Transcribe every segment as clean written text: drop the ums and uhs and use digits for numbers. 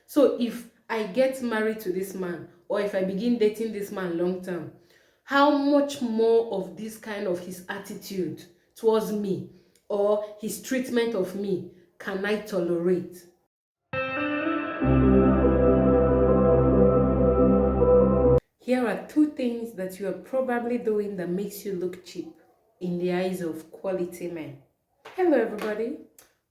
So if I get married to this man, or if I begin dating this man long term, how much more of this kind of his attitude towards me or his treatment of me can I tolerate? Here are two things that you are probably doing that makes you look cheap in the eyes of quality men. Hello everybody,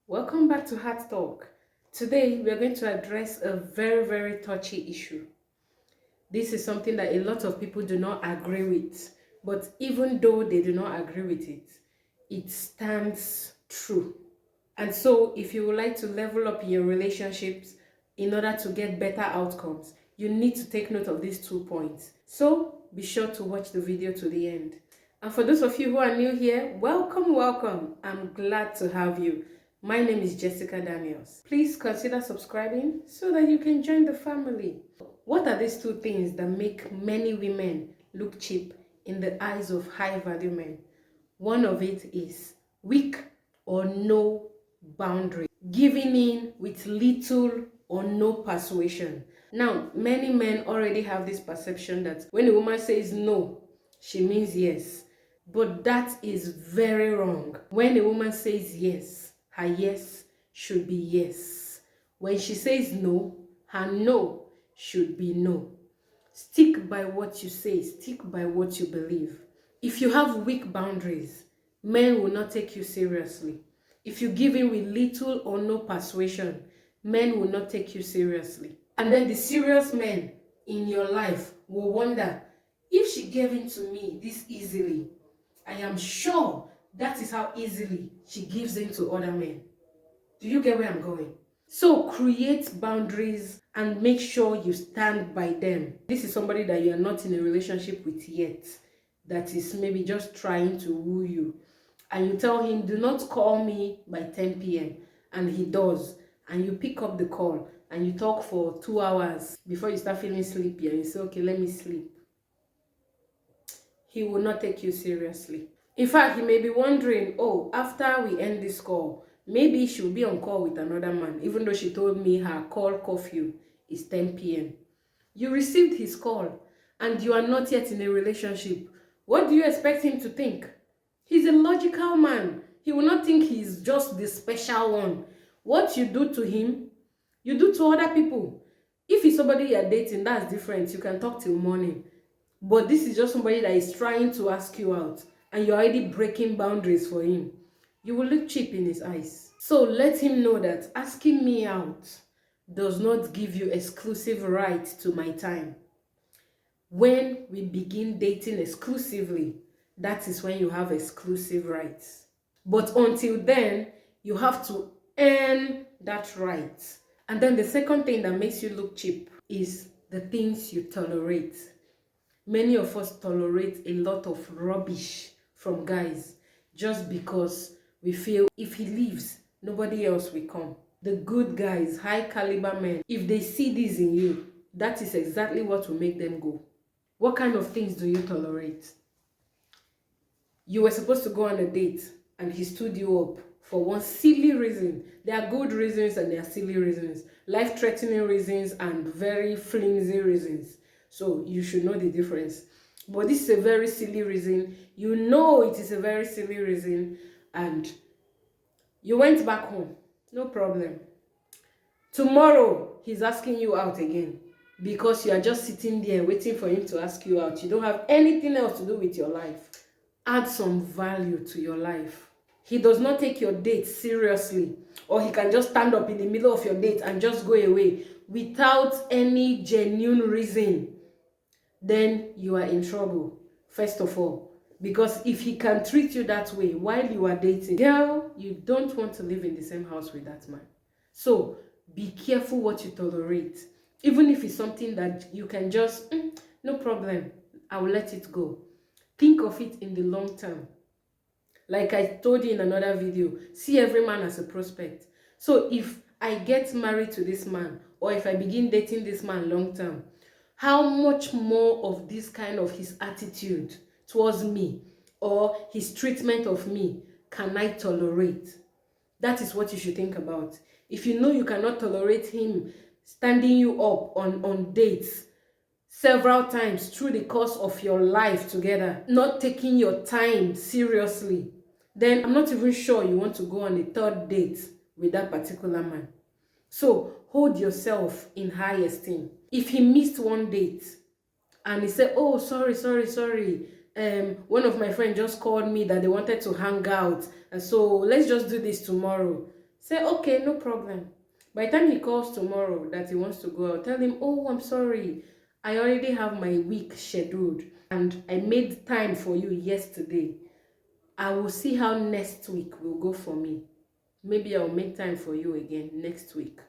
welcome back to Heart Talk. Today we are going to address a very touchy issue. This is something that a lot of people do not agree with, but even though they do not agree with it, it stands true. And so if you would like to level up your relationships in order to get better outcomes, you need to take note of these 2 points. So be sure to watch the video to the end. And for those of you who are new here, welcome. I'm glad to have you. My name is Jessica Daniels. Please consider subscribing so that you can join the family. What are these 2 things that make many women look cheap in the eyes of high-value men? One of it is weak or no boundary, giving in with little or no persuasion. Now, many men already have this perception that when a woman says no, she means yes. But that is very wrong. When a woman says yes, her yes should be yes. When she says no, her no should be no. Stick by what you say, stick by what you believe. If you have weak boundaries, men will not take you seriously. If you give in with little or no persuasion, men will not take you seriously. And then the serious men in your life will wonder, if she gave in to me this easily, I am sure that is how easily she gives in to other men. Do you get where I'm going? So create boundaries and make sure you stand by them. This is somebody that you are not in a relationship with yet, that is maybe just trying to woo you. And you tell him, do not call me by 10 p.m. And he does. And you pick up the call and you talk for 2 hours before you start feeling sleepy and you say, okay, let me sleep. He will not take you seriously. In fact, he may be wondering, oh, after we end this call, maybe she'll be on call with another man, even though she told me her call curfew is 10 p.m. You received his call and you are not yet in a relationship. What do you expect him to think? He's a logical man. He will not think he's just the special one. What you do to him, you do to other people. If it's somebody you're dating, that's different. You can talk till morning. But this is just somebody that is trying to ask you out and you're already breaking boundaries for him. You will look cheap in his eyes. So let him know that asking me out does not give you exclusive right to my time. When we begin dating exclusively, that is when you have exclusive rights. But until then, you have to earn that right. And then the second thing that makes you look cheap is the things you tolerate. Many of us tolerate a lot of rubbish from guys just because we feel if he leaves, nobody else will come. The good guys, high caliber men, if they see this in you, that is exactly what will make them go. What kind of things do you tolerate? You were supposed to go on a date and he stood you up for one silly reason. There are good reasons and there are silly reasons, life-threatening reasons and very flimsy reasons. So you should know the difference. But this is a very silly reason. You know it is a very silly reason and you went back home. No problem. Tomorrow, he's asking you out again because you are just sitting there waiting for him to ask you out. You don't have anything else to do with your life. Add some value to your life. He does not take your date seriously, or he can just stand up in the middle of your date and just go away without any genuine reason. Then you are in trouble, first of all. Because if he can treat you that way while you are dating, girl, you don't want to live in the same house with that man. So be careful what you tolerate. Even if it's something that you can just, no problem, I will let it go. Think of it in the long term. Like I told you in another video, see every man as a prospect. So if I get married to this man, or if I begin dating this man long term, how much more of this kind of his attitude towards me or his treatment of me can I tolerate? That is what you should think about. If you know you cannot tolerate him standing you up on dates several times through the course of your life together, not taking your time seriously, then I'm not even sure you want to go on a third date with that particular man. So hold yourself in high esteem. If he missed one date and he said, oh, sorry, one of my friends just called me that they wanted to hang out, and so let's just do this tomorrow. Say, okay, no problem. By the time he calls tomorrow that he wants to go out, tell him, oh, I'm sorry, I already have my week scheduled and I made time for you yesterday. I will see how next week will go for me. Maybe I'll make time for you again next week.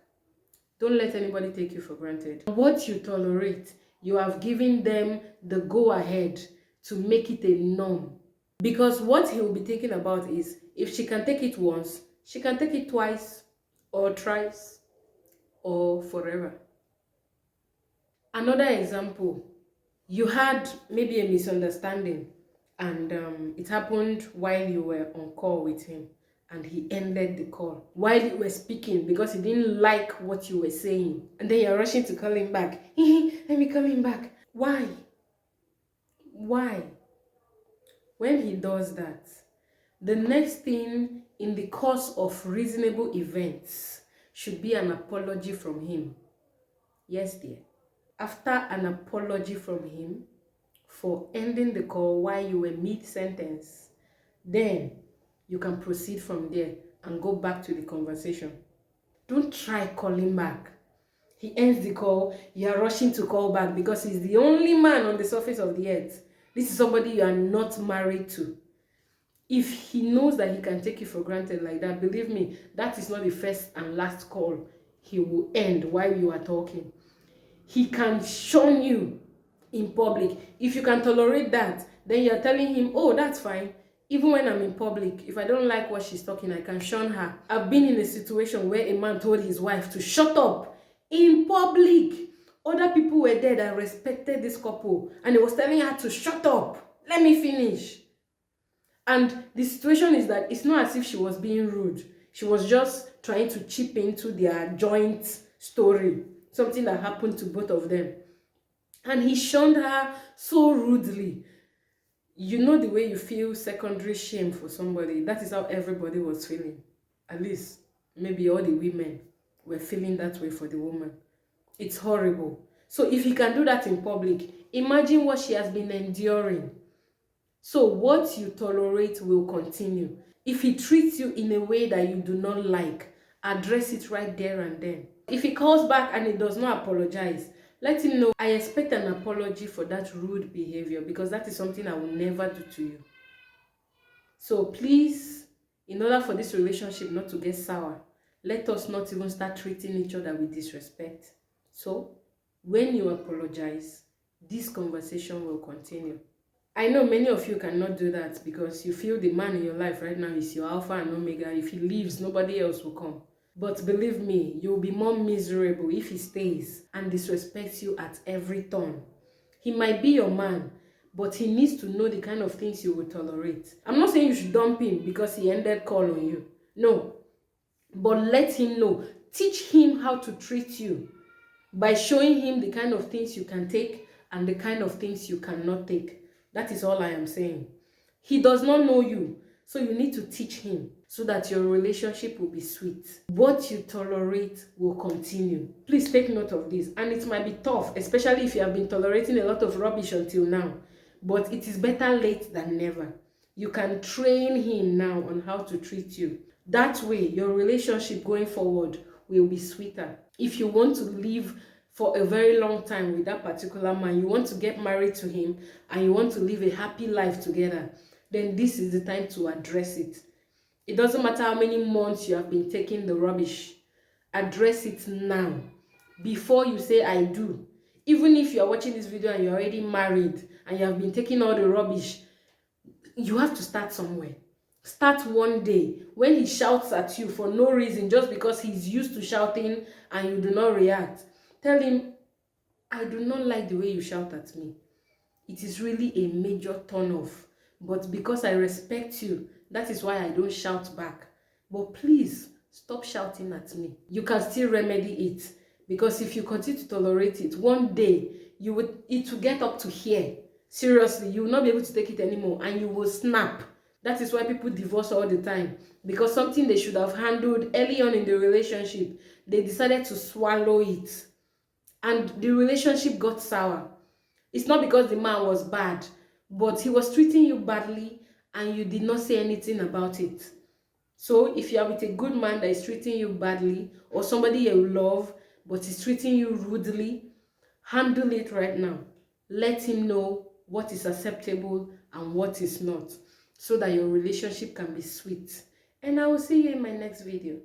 Don't let anybody take you for granted. What you tolerate, you have given them the go-ahead to make it a norm. Because what he will be thinking about is, if she can take it once, she can take it twice, or thrice, or forever. Another example, you had maybe a misunderstanding, and it happened while you were on call with him, and he ended the call while you were speaking because he didn't like what you were saying, and then you're rushing to call him back. Let me call him back. Why? When he does that, the next thing in the course of reasonable events should be an apology from him. Yes, dear. After an apology from him for ending the call while you were mid-sentence, then you can proceed from there and go back to the conversation. Don't try calling back. He ends the call, you are rushing to call back because he's the only man on the surface of the earth. This is somebody you are not married to. If he knows that he can take you for granted like that, believe me, that is not the first and last call he will end while you are talking. He can shun you in public. If you can tolerate that, then you're telling him, oh, that's fine. Even when I'm in public, if I don't like what she's talking, I can shun her. I've been in a situation where a man told his wife to shut up in public. Other people were there that respected this couple, and he was telling her to shut up. Let me finish. And the situation is that it's not as if she was being rude. She was just trying to chip into their joint story, something that happened to both of them. And he shunned her so rudely. You know the way you feel secondary shame for somebody. That is how everybody was feeling. At least, maybe all the women were feeling that way for the woman. It's horrible. So if he can do that in public, imagine what she has been enduring. So what you tolerate will continue. If he treats you in a way that you do not like, address it right there and then. If he calls back and he does not apologize, let him know, I expect an apology for that rude behavior, because that is something I will never do to you. So please, in order for this relationship not to get sour, let us not even start treating each other with disrespect. So when you apologize, this conversation will continue. I know many of you cannot do that because you feel the man in your life right now is your alpha and omega. If he leaves, nobody else will come. But believe me, you'll be more miserable if he stays and disrespects you at every turn. He might be your man, but he needs to know the kind of things you will tolerate. I'm not saying you should dump him because he ended call on you. No. But let him know. Teach him how to treat you by showing him the kind of things you can take and the kind of things you cannot take. That is all I am saying. He does not know you, so you need to teach him so that your relationship will be sweet. What you tolerate will continue. Please take note of this. And it might be tough, especially if you have been tolerating a lot of rubbish until now. But it is better late than never. You can train him now on how to treat you. That way, your relationship going forward will be sweeter. If you want to live for a very long time with that particular man, you want to get married to him, and you want to live a happy life together, then this is the time to address it. It doesn't matter how many months you have been taking the rubbish. Address it now, before you say I do. Even if you are watching this video and you're already married and you have been taking all the rubbish, you have to start somewhere. Start one day. When he shouts at you for no reason, just because he's used to shouting and you do not react, tell him, I do not like the way you shout at me. It is really a major turn off. But because I respect you, that is why I don't shout back. But please, stop shouting at me. You can still remedy it Because if you continue to tolerate it, one day it will get up to here. Seriously, you will not be able to take it anymore and you will snap. That is why people divorce all the time, because something they should have handled early on in the relationship, they decided to swallow it, and the relationship got sour. It's not because the man was bad, but he was treating you badly and you did not say anything about it. So if you are with a good man that is treating you badly, or somebody you love but is treating you rudely, handle it right now. Let him know what is acceptable and what is not, so that your relationship can be sweet. And I will see you in my next video.